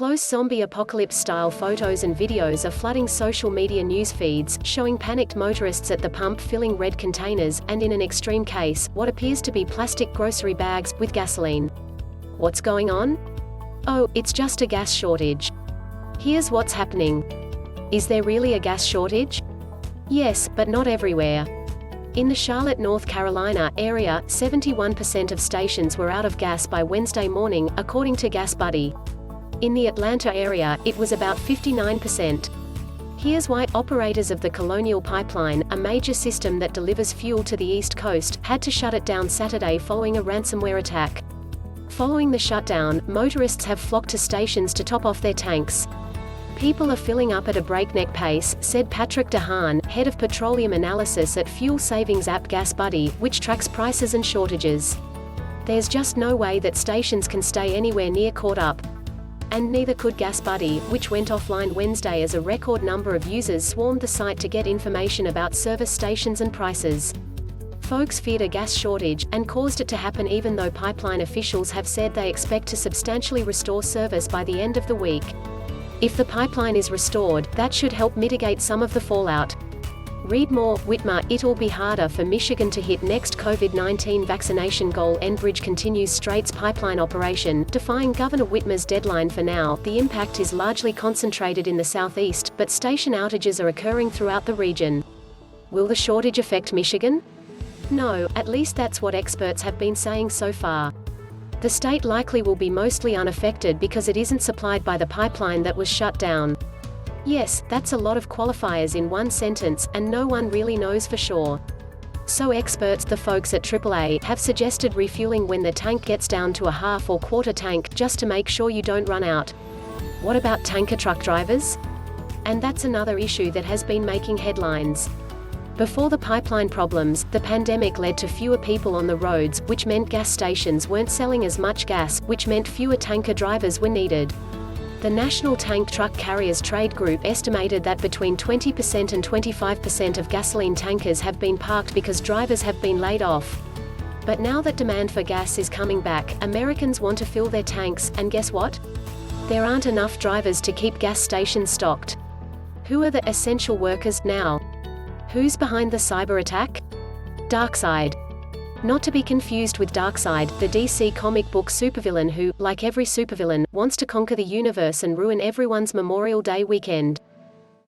Close zombie apocalypse-style photos and videos are flooding social media news feeds, showing panicked motorists at the pump filling red containers, and in an extreme case, what appears to be plastic grocery bags, with gasoline. What's going on? Oh, it's just a gas shortage. Here's what's happening. Is there really a gas shortage? Yes, but not everywhere. In the Charlotte, North Carolina, area, 71% of stations were out of gas by Wednesday morning, according to GasBuddy. In the Atlanta area, it was about 59%. Here's why. Operators of the Colonial Pipeline, a major system that delivers fuel to the East Coast, had to shut it down Saturday following a ransomware attack. Following the shutdown, motorists have flocked to stations to top off their tanks. People are filling up at a breakneck pace, said Patrick DeHaan, head of petroleum analysis at fuel savings app GasBuddy, which tracks prices and shortages. There's just no way that stations can stay anywhere near caught up. And neither could GasBuddy, which went offline Wednesday as a record number of users swarmed the site to get information about service stations and prices. Folks feared a gas shortage, and caused it to happen even though pipeline officials have said they expect to substantially restore service by the end of the week. If the pipeline is restored, that should help mitigate some of the fallout. Read more. Whitmer, it'll be harder for Michigan to hit next COVID-19 vaccination goal. Enbridge continues Straits pipeline operation, defying Governor Whitmer's deadline. For now, the impact is largely concentrated in the southeast, but station outages are occurring throughout the region. Will the shortage affect Michigan? No, at least that's what experts have been saying so far. The state likely will be mostly unaffected because it isn't supplied by the pipeline that was shut down. Yes, that's a lot of qualifiers in one sentence, and no one really knows for sure. So experts, the folks at AAA, have suggested refueling when the tank gets down to a half or quarter tank, just to make sure you don't run out. What about tanker truck drivers? And that's another issue that has been making headlines. Before the pipeline problems, the pandemic led to fewer people on the roads, which meant gas stations weren't selling as much gas, which meant fewer tanker drivers were needed. The National Tank Truck Carriers Trade Group estimated that between 20% and 25% of gasoline tankers have been parked because drivers have been laid off. But now that demand for gas is coming back, Americans want to fill their tanks, and guess what? There aren't enough drivers to keep gas stations stocked. Who are the essential workers now? Who's behind the cyber attack? Darkseid. Not to be confused with Darkseid, the DC comic book supervillain who, like every supervillain, wants to conquer the universe and ruin everyone's Memorial Day weekend.